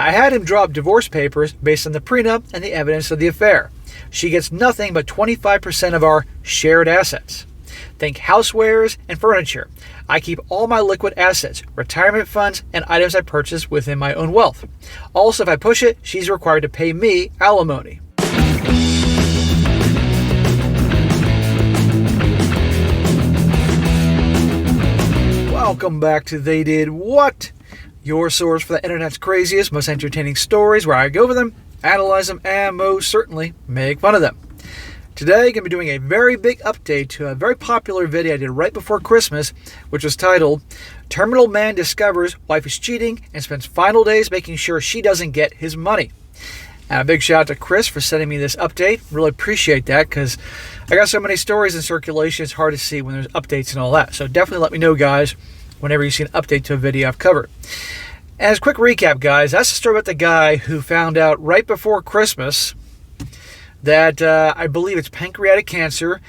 I had him draw up divorce papers based on the prenup and the evidence of the affair. She gets nothing but 25% of our shared assets. Think housewares and furniture. I keep all my liquid assets, retirement funds, and items I purchase within my own wealth. Also, if I push it, she's required to pay me alimony. Welcome back to They Did What? Your source for the internet's craziest, most entertaining stories, where I go over them, analyze them, and most certainly make fun of them. Today, I'm going to be doing a very big update to a very popular video I did right before Christmas, which was titled, Terminal Man Discovers Wife is Cheating and Spends Final Days Making Sure She Doesn't Get His Money. And a big shout out to Chris for sending me this update. Really appreciate that, because I got so many stories in circulation, it's hard to see when there's updates and all that. So definitely let me know, guys, whenever you see an update to a video I've covered. As a quick recap, guys, that's the story about the guy who found out right before Christmas that I believe it's pancreatic cancer,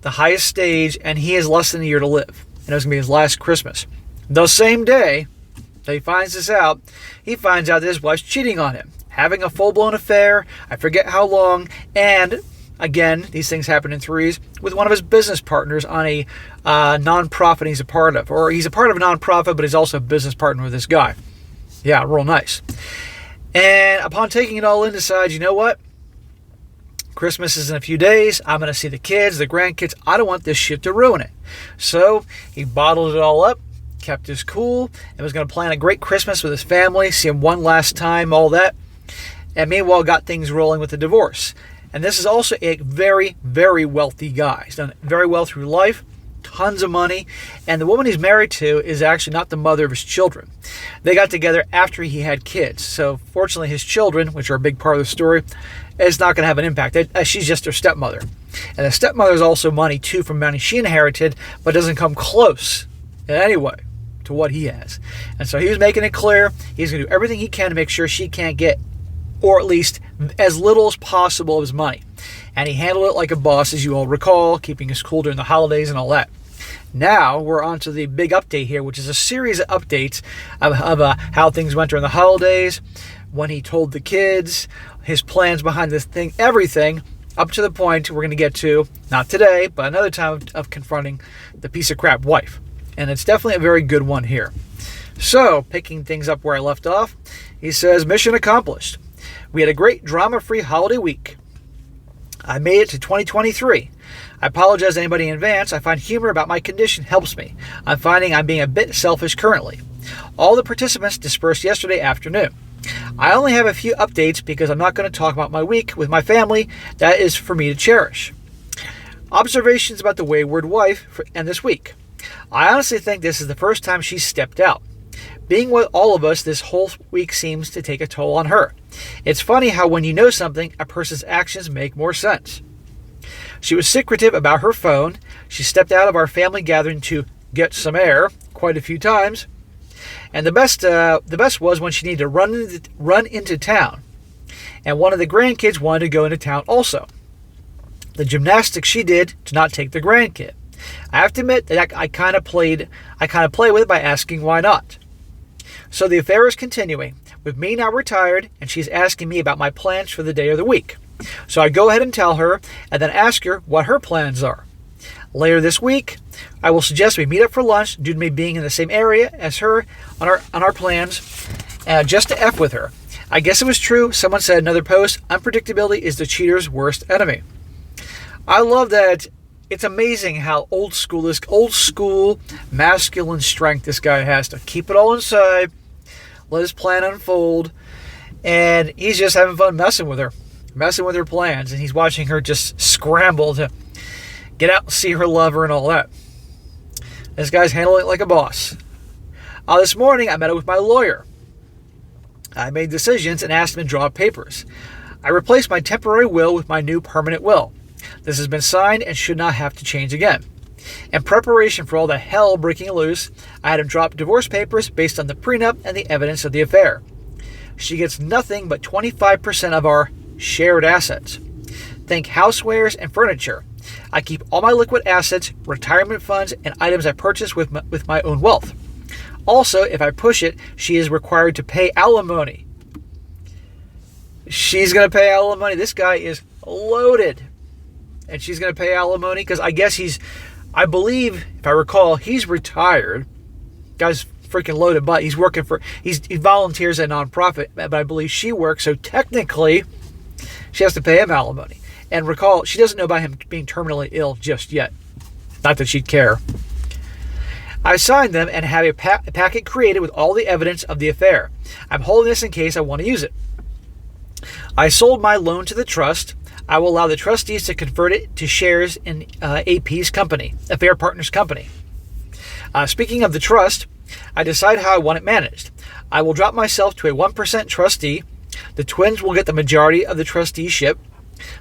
the highest stage, and he has less than a year to live. And it was going to be his last Christmas. The same day that he finds this out, he finds out that his wife's cheating on him, having a full-blown affair, I forget how long, and again, these things happen in threes, with one of his business partners on a nonprofit he's a part of. Or he's a part of a nonprofit, but he's also a business partner with this guy. Yeah, real nice. And upon taking it all in, decides, you know what? Christmas is in a few days. I'm going to see the kids, the grandkids. I don't want this shit to ruin it. So he bottled it all up, kept his cool, and was going to plan a great Christmas with his family, see him one last time, all that. And meanwhile, got things rolling with the divorce. And this is also a very, very wealthy guy. He's done very well through life, tons of money. And the woman he's married to is actually not the mother of his children. They got together after he had kids. So fortunately, his children, which are a big part of the story, is not going to have an impact. She's just their stepmother. And the stepmother is also money, too, from money she inherited, but doesn't come close in any way to what he has. And so he was making it clear he's going to do everything he can to make sure she can't get, or at least as little as possible of his money. And he handled it like a boss, as you all recall, keeping his cool during the holidays and all that. Now we're on to the big update here, which is a series of updates of how things went during the holidays, when he told the kids, his plans behind this thing, everything, up to the point we're going to get to, not today, but another time, of confronting the piece of crap wife. And it's definitely a very good one here. So, picking things up where I left off, he says, mission accomplished. We had a great drama-free holiday week. I made it to 2023. I apologize to anybody in advance. I find humor about my condition helps me. I'm finding I'm being a bit selfish currently. All the participants dispersed yesterday afternoon. I only have a few updates because I'm not going to talk about my week with my family. That is for me to cherish. Observations about the wayward wife and this week. I honestly think this is the first time she's stepped out. Being with all of us this whole week seems to take a toll on her. It's funny how when you know something, a person's actions make more sense. She was secretive about her phone. She stepped out of our family gathering to get some air quite a few times. And the best was when she needed to run into town. And one of the grandkids wanted to go into town also. The gymnastics she did to not take the grandkid. I have to admit that I kind of play with it by asking why not. So the affair is continuing, with me now retired, and she's asking me about my plans for the day or the week. So I go ahead and tell her, and then ask her what her plans are. Later this week, I will suggest we meet up for lunch due to me being in the same area as her on our plans, just to F with her. I guess it was true. Someone said in another post, unpredictability is the cheater's worst enemy. I love that. It's amazing how old school masculine strength this guy has to keep it all inside, let his plan unfold, and he's just having fun messing with her plans, and he's watching her just scramble to get out and see her lover and all that. This guy's handling it like a boss. This morning, I met up with my lawyer. I made decisions and asked him to draw up papers. I replaced my temporary will with my new permanent will. This has been signed and should not have to change again. In preparation for all the hell breaking loose, I had him drop divorce papers based on the prenup and the evidence of the affair. She gets nothing but 25% of our shared assets. Think housewares and furniture. I keep all my liquid assets, retirement funds, and items I purchase with my own wealth. Also, if I push it, she is required to pay alimony. She's going to pay alimony. This guy is loaded. And she's going to pay alimony because I guess I believe, if I recall, he's retired. Guy's freaking loaded, but he volunteers at a nonprofit, but I believe she works, so technically she has to pay him alimony. And recall, she doesn't know about him being terminally ill just yet. Not that she'd care. I signed them and have a packet created with all the evidence of the affair. I'm holding this in case I want to use it. I sold my loan to the trust. I will allow the trustees to convert it to shares in AP's company, Affair Partners Company. Speaking of the trust, I decide how I want it managed. I will drop myself to a 1% trustee. The twins will get the majority of the trusteeship.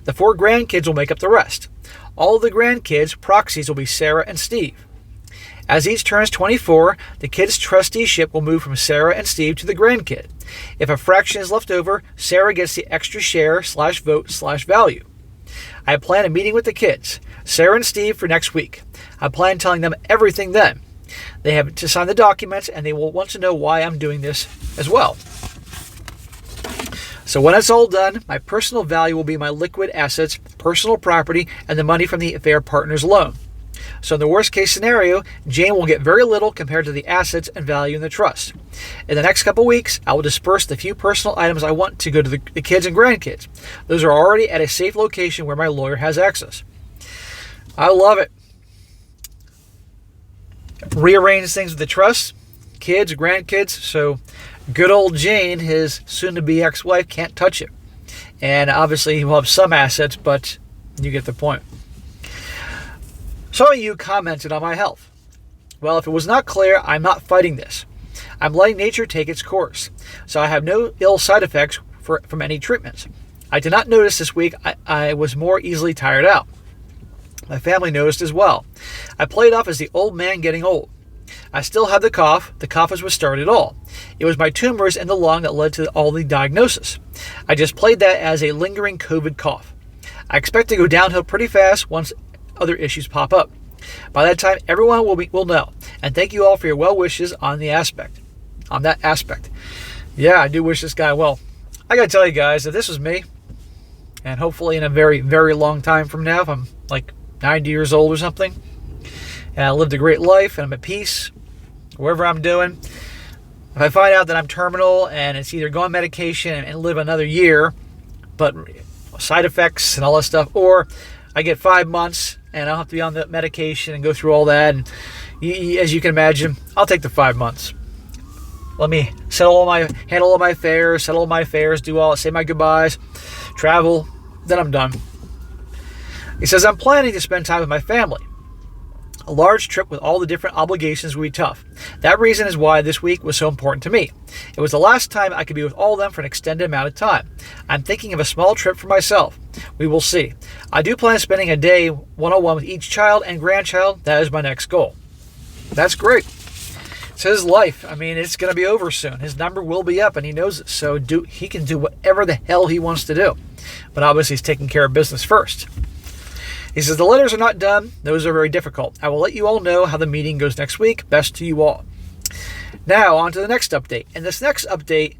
The 4 grandkids will make up the rest. All of the grandkids' proxies will be Sarah and Steve. As each turns 24, the kids' trusteeship will move from Sarah and Steve to the grandkid. If a fraction is left over, Sarah gets the extra share /vote /value. I plan a meeting with the kids, Sarah and Steve, for next week. I plan telling them everything then. They have to sign the documents, and they will want to know why I'm doing this as well. So when it's all done, my personal value will be my liquid assets, personal property, and the money from the Affair Partners loan. So in the worst case scenario, Jane will get very little compared to the assets and value in the trust. In the next couple weeks, I will disperse the few personal items I want to go to the kids and grandkids. Those are already at a safe location where my lawyer has access. I love it. Rearrange things with the trust, kids, grandkids, so good old Jane, his soon-to-be ex-wife, can't touch it. And obviously he will have some assets, but you get the point. Some of you commented on my health. Well, if it was not clear, I'm not fighting this. I'm letting nature take its course, so I have no ill side effects from any treatments. I did not notice this week I was more easily tired out. My family noticed as well. I played off as the old man getting old. I still had the cough. The cough was what started it all. It was my tumors in the lung that led to all the diagnosis. I just played that as a lingering COVID cough. I expect to go downhill pretty fast once other issues pop up. By that time, everyone will know. And thank you all for your well wishes on that aspect. Yeah, I do wish this guy well. I gotta tell you guys that this was me, and hopefully in a very, very long time from now, if I'm like 90 years old or something, and I lived a great life and I'm at peace, wherever I'm doing. If I find out that I'm terminal and it's either go on medication and live another year, but side effects and all that stuff, or I get 5 months and I'll have to be on the medication and go through all that, and as you can imagine, I'll take the 5 months. Let me handle all my affairs, say my goodbyes, travel, then I'm done. He says, I'm planning to spend time with my family. A large trip with all the different obligations will be tough. That reason is why this week was so important to me. It was the last time I could be with all of them for an extended amount of time. I'm thinking of a small trip for myself. We will see. I do plan on spending a day one-on-one with each child and grandchild. That is my next goal. That's great. It's his life. I mean, it's going to be over soon. His number will be up, and he knows it. So he can do whatever the hell he wants to do. But obviously, he's taking care of business first. He says, the letters are not done. Those are very difficult. I will let you all know how the meeting goes next week. Best to you all. Now, on to the next update. And this next update,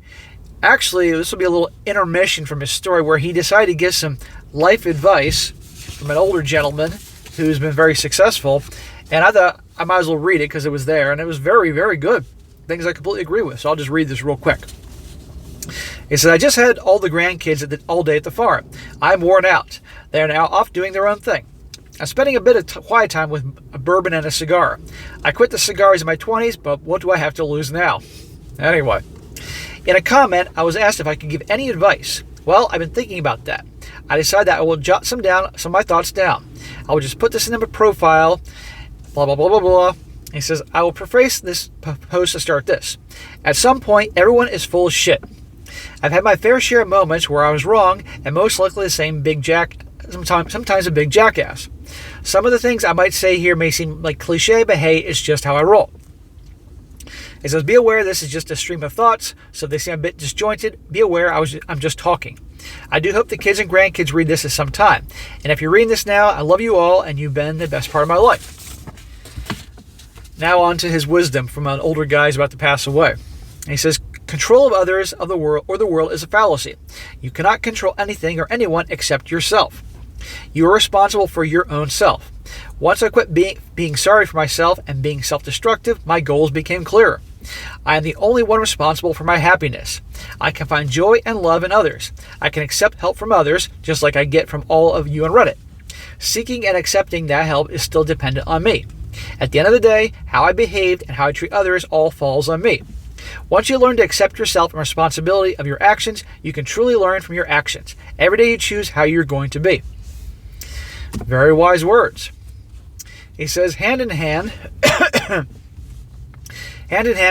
actually, this will be a little intermission from his story where he decided to give some life advice from an older gentleman who's been very successful. And I thought I might as well read it because it was there. And it was very, very good. Things I completely agree with. So I'll just read this real quick. He said, I just had all the grandkids all day at the farm. I'm worn out. They are now off doing their own thing. I'm spending a bit of quiet time with a bourbon and a cigar. I quit the cigars in my 20s, but what do I have to lose now? Anyway, in a comment, I was asked if I could give any advice. Well, I've been thinking about that. I decided that I will jot some of my thoughts down. I will just put this in a profile, blah, blah, blah, blah, blah. He says, I will preface this post to start this. At some point, everyone is full of shit. I've had my fair share of moments where I was wrong, and most likely the same sometimes a big jackass. Some of the things I might say here may seem like cliche, but hey, it's just how I roll. He says, be aware this is just a stream of thoughts, so if they seem a bit disjointed, be aware I'm just talking. I do hope the kids and grandkids read this at some time. And if you're reading this now, I love you all, and you've been the best part of my life. Now on to his wisdom from an older guy who's about to pass away. And he says, Control of others of the world is a fallacy. You cannot control anything or anyone except yourself. You are responsible for your own self. Once I quit being sorry for myself and being self-destructive, my goals became clearer. I am the only one responsible for my happiness. I can find joy and love in others. I can accept help from others, just like I get from all of you on Reddit. Seeking and accepting that help is still dependent on me. At the end of the day, how I behaved and how I treat others all falls on me. Once you learn to accept yourself and responsibility of your actions, you can truly learn from your actions. Every day you choose how you're going to be. Very wise words. He says, hand in hand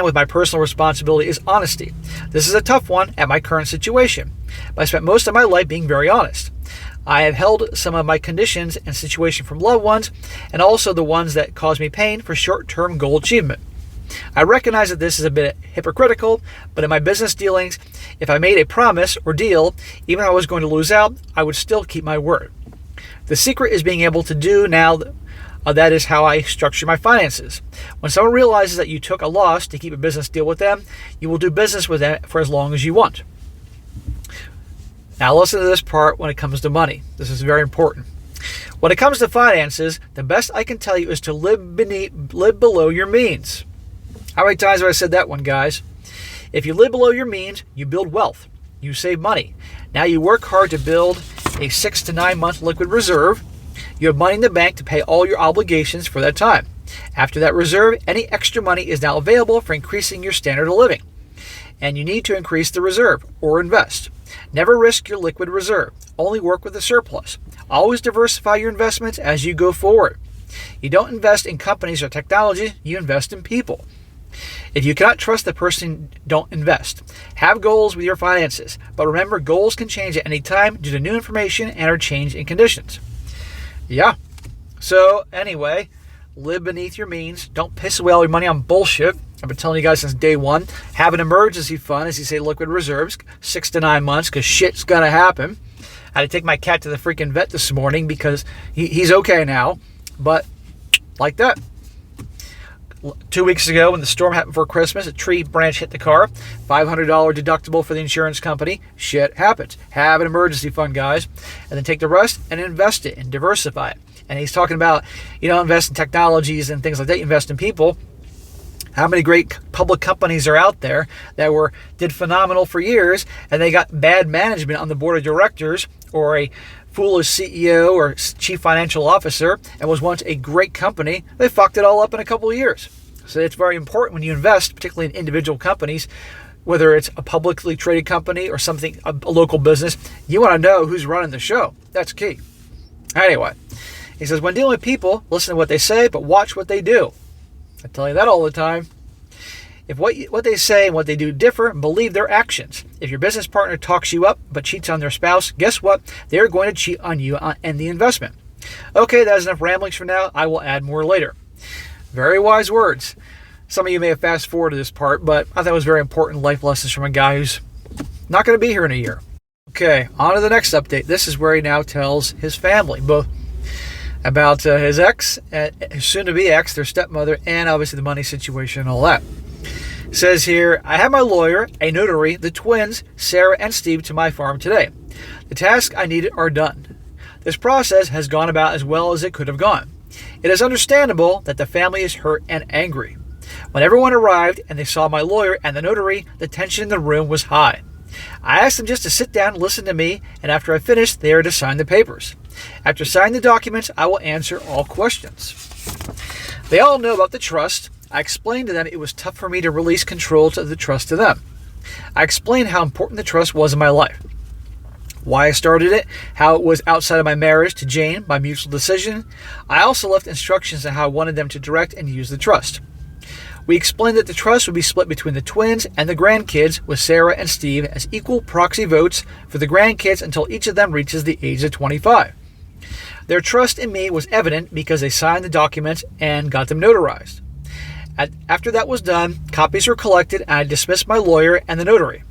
with my personal responsibility is honesty. This is a tough one at my current situation, but I spent most of my life being very honest. I have held some of my conditions and situation from loved ones, and also the ones that cause me pain for short-term goal achievement. I recognize that this is a bit hypocritical, but in my business dealings, if I made a promise or deal, even if I was going to lose out, I would still keep my word. The secret is being able to do now. That is how I structure my finances. When someone realizes that you took a loss to keep a business deal with them, you will do business with them for as long as you want. Now listen to this part when it comes to money. This is very important. When it comes to finances, the best I can tell you is to live below your means. How many times have I said that one, guys? If you live below your means, you build wealth. You save money. Now you work hard to build a 6 to 9 month liquid reserve. You have money in the bank to pay all your obligations for that time. After that reserve, any extra money is now available for increasing your standard of living. And you need to increase the reserve or invest. Never risk your liquid reserve. Only work with a surplus. Always diversify your investments as you go forward. You don't invest in companies or technology, you invest in people. If you cannot trust the person, don't invest. Have goals with your finances, but remember goals can change at any time due to new information and or change in conditions. Yeah. So anyway, live beneath your means. Don't piss away all your money on bullshit. I've been telling you guys since day one. Have an emergency fund, as you say, liquid reserves, 6 to 9 months, because shit's gonna happen. I had to take my cat to the freaking vet this morning because he's okay now, but like that. 2 weeks ago, when the storm happened before Christmas, a tree branch hit the car. $500 deductible for the insurance company. Shit happens. Have an emergency fund, guys. And then take the rest and invest it and diversify it. And he's talking about, invest in technologies and things like that. You invest in people. How many great public companies are out there that did phenomenal for years, and they got bad management on the board of directors, or a foolish CEO or chief financial officer, and was once a great company? They fucked it all up in a couple of years. So it's very important when you invest, particularly in individual companies, whether it's a publicly traded company or something, a local business, you want to know who's running the show. That's key. Anyway, he says, when dealing with people, listen to what they say, but watch what they do. I tell you that all the time. If what they say and what they do differ, believe their actions. If your business partner talks you up but cheats on their spouse, guess what? They're going to cheat on you and the investment. Okay, that is enough ramblings for now. I will add more later. Very wise words. Some of you may have fast forwarded this part, but I thought it was very important life lessons from a guy who's not going to be here in a year. Okay, on to the next update. This is where he now tells his family, both about his ex, his soon-to-be ex, their stepmother, and obviously the money situation and all that. It says here, I have my lawyer, a notary, the twins, Sarah and Steve, to my farm today. The tasks I needed are done. This process has gone about as well as it could have gone. It is understandable that the family is hurt and angry. When everyone arrived and they saw my lawyer and the notary, the tension in the room was high. I asked them just to sit down and listen to me, and after I finished, they are to sign the papers. After signing the documents, I will answer all questions. They all know about the trust. I explained to them it was tough for me to release control to the trust to them. I explained how important the trust was in my life, why I started it, how it was outside of my marriage to Jane by mutual decision. I also left instructions on how I wanted them to direct and use the trust. We explained that the trust would be split between the twins and the grandkids, with Sarah and Steve as equal proxy votes for the grandkids until each of them reaches the age of 25. Their trust in me was evident because they signed the documents and got them notarized. After that was done, copies were collected and I dismissed my lawyer and the notary.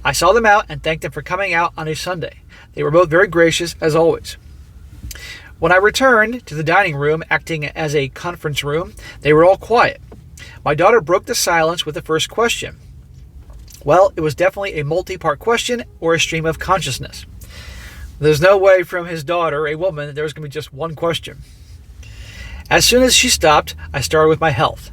I saw them out and thanked them for coming out on a Sunday. They were both very gracious, as always. When I returned to the dining room, acting as a conference room, they were all quiet. My daughter broke the silence with the first question. Well, it was definitely a multi-part question or a stream of consciousness. There's no way from his daughter, a woman, that there was going to be just one question. As soon as she stopped, I started with my health.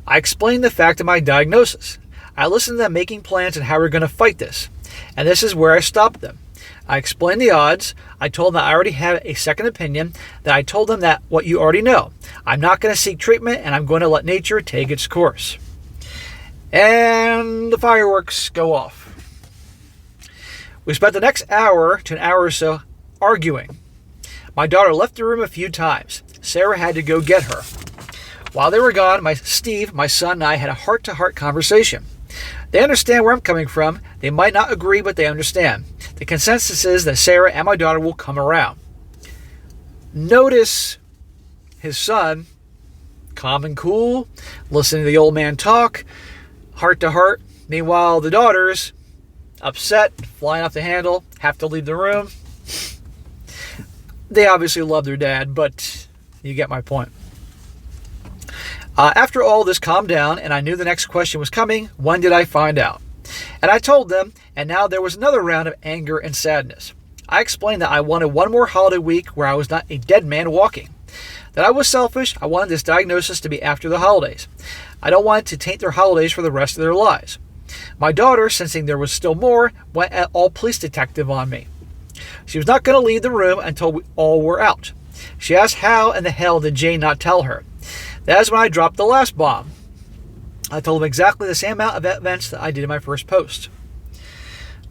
I explained the fact of my diagnosis. I listened to them making plans on how we're going to fight this. And this is where I stopped them. I explained the odds. I told them that I already have a second opinion, that I told them that what you already know. I'm not going to seek treatment, and I'm going to let nature take its course. And the fireworks go off. We spent the next hour to an hour or so arguing. My daughter left the room a few times. Sarah had to go get her. While they were gone, Steve, my son, and I had a heart-to-heart conversation. They understand where I'm coming from. They might not agree, but they understand. The consensus is that Sarah and my daughter will come around. Notice his son, calm and cool, listening to the old man talk, heart to heart. Meanwhile, the daughters, upset, flying off the handle, have to leave the room. They obviously love their dad, but you get my point. After all this calmed down and I knew the next question was coming, when did I find out? And I told them, and now there was another round of anger and sadness. I explained that I wanted one more holiday week where I was not a dead man walking. That I was selfish. I wanted this diagnosis to be after the holidays. I don't want it to taint their holidays for the rest of their lives. My daughter, sensing there was still more, went at all police detective on me. She was not going to leave the room until we all were out. She asked how in the hell did Jane not tell her. That is when I dropped the last bomb. I told them exactly the same amount of events that I did in my first post.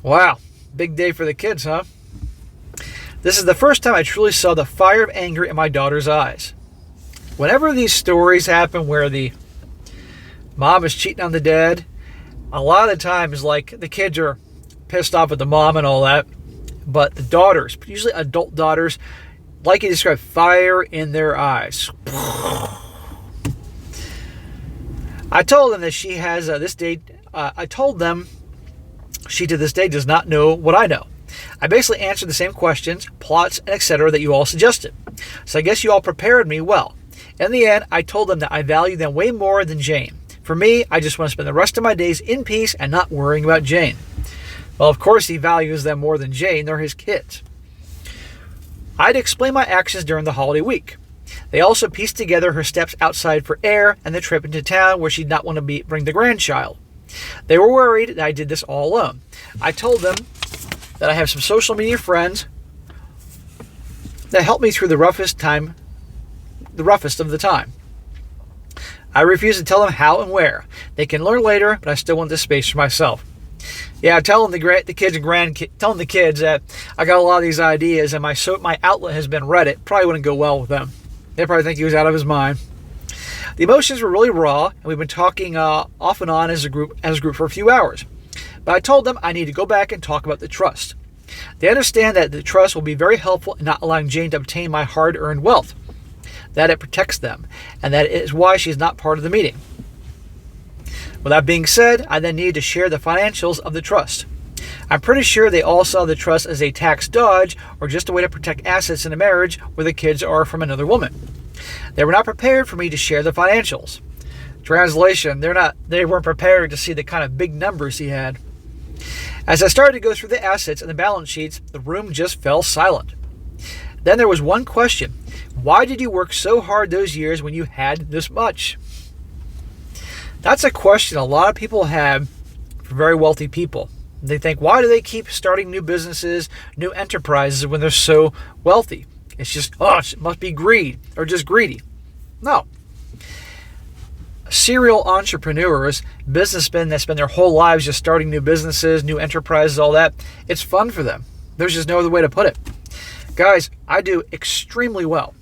Wow, big day for the kids, huh? This is the first time I truly saw the fire of anger in my daughter's eyes. Whenever these stories happen where the mom is cheating on the dad, a lot of the times, like, the kids are pissed off at the mom and all that, but the daughters, usually adult daughters, like you described, fire in their eyes. I told them that she has this day. I told them she to this day does not know what I know. I basically answered the same questions, plots, and etc. that you all suggested. So I guess you all prepared me well. In the end, I told them that I value them way more than Jane. For me, I just want to spend the rest of my days in peace and not worrying about Jane. Well, of course he values them more than Jane. They're his kids. I'd explain my actions during the holiday week. They also pieced together her steps outside for air and the trip into town where she'd not want to bring the grandchild. They were worried that I did this all alone. I told them that I have some social media friends that helped me through the roughest of the time. I refuse to tell them how and where. They can learn later, but I still want this space for myself. Yeah, telling the kids that I got a lot of these ideas and my outlet has been Reddit probably wouldn't go well with them. They probably think he was out of his mind. The emotions were really raw, and we've been talking off and on as a group for a few hours. But I told them I need to go back and talk about the trust. They understand that the trust will be very helpful in not allowing Jane to obtain my hard-earned wealth, that it protects them, and that is why she's not part of the meeting. With that being said, I then needed to share the financials of the trust. I'm pretty sure they all saw the trust as a tax dodge or just a way to protect assets in a marriage where the kids are from another woman. They were not prepared for me to share the financials. Translation, they weren't prepared to see the kind of big numbers he had. As I started to go through the assets and the balance sheets, the room just fell silent. Then there was one question. Why did you work so hard those years when you had this much? That's a question a lot of people have for very wealthy people. They think, why do they keep starting new businesses, new enterprises when they're so wealthy? It's just, it must be greed or just greedy. No. Serial entrepreneurs, businessmen that spend their whole lives just starting new businesses, new enterprises, all that, it's fun for them. There's just no other way to put it. Guys, I do extremely well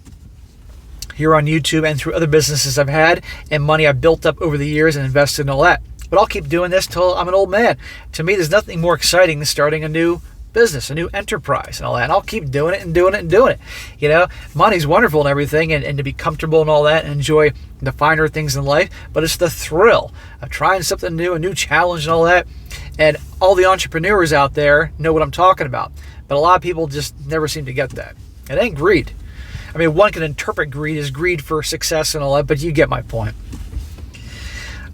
here on YouTube and through other businesses I've had and money I've built up over the years and invested in all that. But I'll keep doing this till I'm an old man. To me, there's nothing more exciting than starting a new business, a new enterprise and all that. And I'll keep doing it and doing it and doing it. You know, money's wonderful and everything and to be comfortable and all that and enjoy the finer things in life. But it's the thrill of trying something new, a new challenge and all that. And all the entrepreneurs out there know what I'm talking about. But a lot of people just never seem to get that. It ain't greed. I mean, one can interpret greed as greed for success and all that, but you get my point.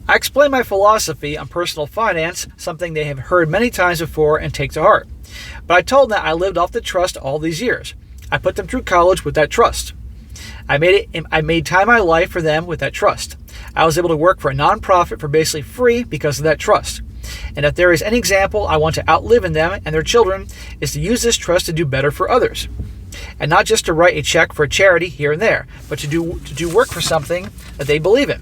I explain my philosophy on personal finance, something they have heard many times before and take to heart. But I told them that I lived off the trust all these years. I put them through college with that trust. I made time in my life for them with that trust. I was able to work for a nonprofit for basically free because of that trust. And if there is any example I want to outlive in them and their children, is to use this trust to do better for others. And not just to write a check for a charity here and there, but to do work for something that they believe in.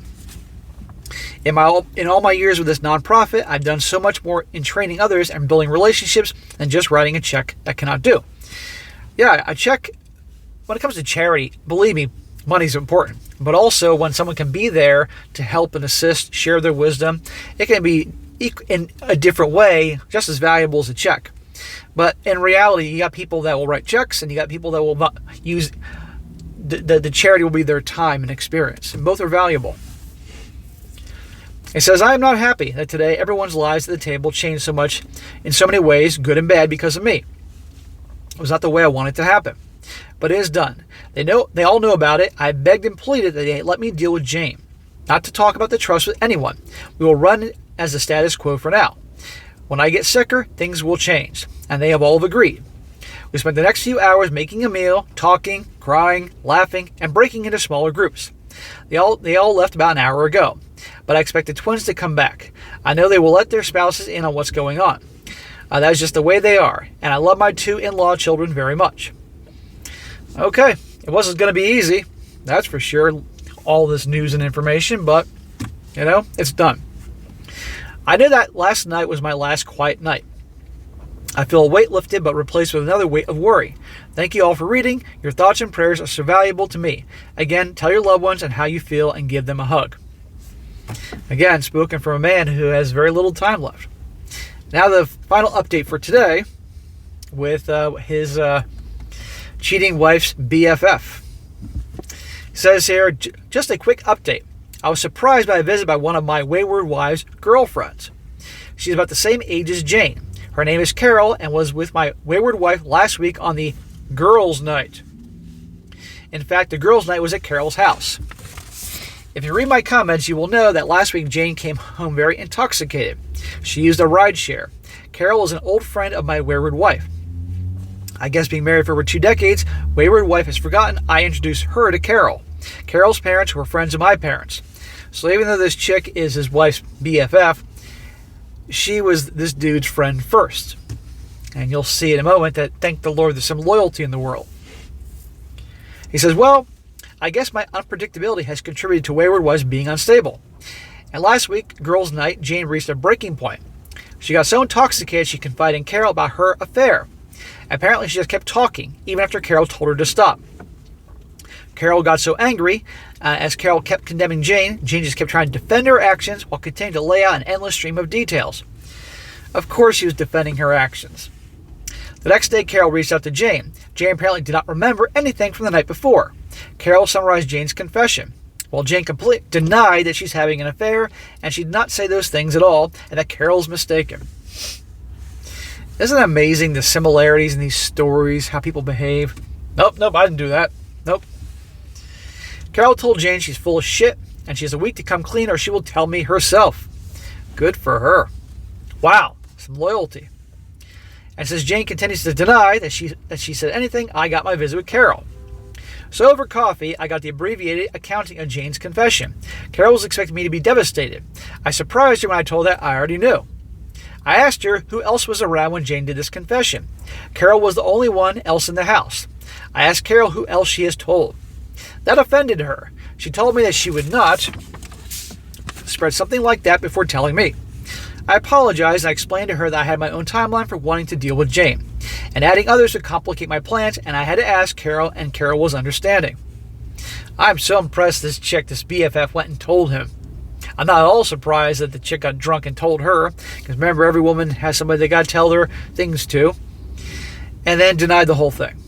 In all my years with this nonprofit, I've done so much more in training others and building relationships than just writing a check that cannot do. Yeah, a check, when it comes to charity, believe me, money's important. But also when someone can be there to help and assist, share their wisdom, it can be in a different way just as valuable as a check. But in reality, you got people that will write checks and you got people that will not use, the charity will be their time and experience. And both are valuable. It says, I am not happy that today everyone's lives at the table changed so much in so many ways, good and bad, because of me. It was not the way I wanted to happen. But it is done. They all know about it. I begged and pleaded that they let me deal with Jane. Not to talk about the trust with anyone. We will run as the status quo for now. When I get sicker, things will change. And they have all agreed. We spent the next few hours making a meal, talking, crying, laughing, and breaking into smaller groups. They all left about an hour ago. But I expect the twins to come back. I know they will let their spouses in on what's going on. That is just the way they are. And I love my 2 in-law children very much. Okay, it wasn't going to be easy. That's for sure. All this news and information. But, it's done. I knew that last night was my last quiet night. I feel a weight lifted but replaced with another weight of worry. Thank you all for reading. Your thoughts and prayers are so valuable to me. Again, tell your loved ones and how you feel and give them a hug. Again, spoken from a man who has very little time left. Now the final update for today with his cheating wife's BFF. He says here, just a quick update. I was surprised by a visit by one of my wayward wife's girlfriends. She's about the same age as Jane. Her name is Carol and was with my wayward wife last week on the girls' night. In fact, the girls' night was at Carol's house. If you read my comments, you will know that last week Jane came home very intoxicated. She used a ride share. Carol is an old friend of my wayward wife. I guess being married for over 2 decades, wayward wife has forgotten I introduced her to Carol. Carol's parents were friends of my parents. So even though this chick is his wife's BFF, she was this dude's friend first. And you'll see in a moment that, thank the Lord, there's some loyalty in the world. He says, well, I guess my unpredictability has contributed to wayward wives being unstable. And last week, girls' night, Jane reached a breaking point. She got so intoxicated she confided in Carol about her affair. Apparently she just kept talking, even after Carol told her to stop. Carol got so angry, as Carol kept condemning Jane just kept trying to defend her actions while continuing to lay out an endless stream of details. Of course she was defending her actions. The next day, Carol reached out to Jane. Jane apparently did not remember anything from the night before. Carol summarized Jane's confession. While Jane completely denied that she's having an affair, and she did not say those things at all, and that Carol's mistaken. Isn't it amazing the similarities in these stories, how people behave? Nope, I didn't do that. Nope. Carol told Jane she's full of shit, and she has a week to come clean or she will tell me herself. Good for her. Wow, some loyalty. And since Jane continues to deny that she said anything, I got my visit with Carol. So over coffee, I got the abbreviated accounting of Jane's confession. Carol was expecting me to be devastated. I surprised her when I told her I already knew. I asked her who else was around when Jane did this confession. Carol was the only one else in the house. I asked Carol who else she has told. That offended her. She told me that she would not spread something like that before telling me. I apologized and I explained to her that I had my own timeline for wanting to deal with Jane, and adding others would complicate my plans, and I had to ask Carol, and Carol was understanding. I'm so impressed this BFF went and told him. I'm not at all surprised that the chick got drunk and told her, because remember, every woman has somebody they got to tell their things to, and then denied the whole thing.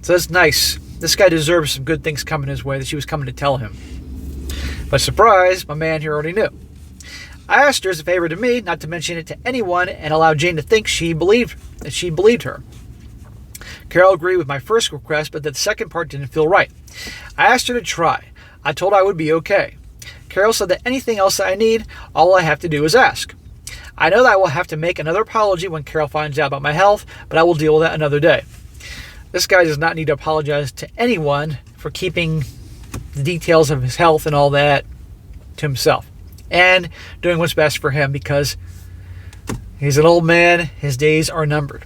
So it's nice. This guy deserves some good things coming his way that she was coming to tell him. But surprise, my man here already knew. I asked her as a favor to me not to mention it to anyone and allow Jane to think she believed her. Carol agreed with my first request, but the second part didn't feel right. I asked her to try. I told her I would be okay. Carol said that anything else that I need, all I have to do is ask. I know that I will have to make another apology when Carol finds out about my health, but I will deal with that another day. This guy does not need to apologize to anyone for keeping the details of his health and all that to himself and doing what's best for him, because he's an old man. His days are numbered.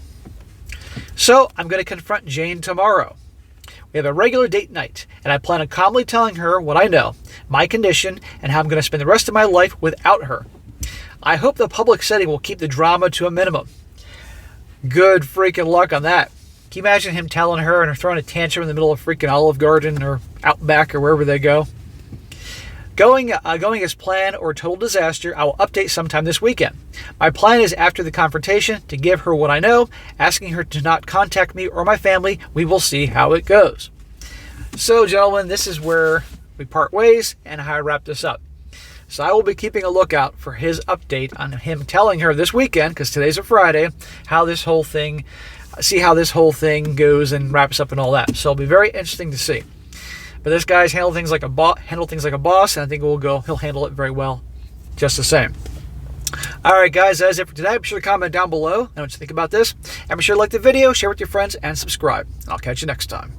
So I'm going to confront Jane tomorrow. We have a regular date night, and I plan on calmly telling her what I know, my condition, and how I'm going to spend the rest of my life without her. I hope the public setting will keep the drama to a minimum. Good freaking luck on that. Can you imagine him telling her and her throwing a tantrum in the middle of freaking Olive Garden or Outback or wherever they go? Going as planned or total disaster, I will update sometime this weekend. My plan is after the confrontation to give her what I know, asking her to not contact me or my family. We will see how it goes. So, gentlemen, this is where we part ways and how I wrap this up. So I will be keeping a lookout for his update on him telling her this weekend, because today's a Friday, see how this whole thing goes and wraps up and all that. So it'll be very interesting to see. But this guy's handled things like a boss, and I think he'll handle it very well just the same. All right, guys, that is it for today. Be sure to comment down below what you think about this. And be sure to like the video, share with your friends, and subscribe. And I'll catch you next time.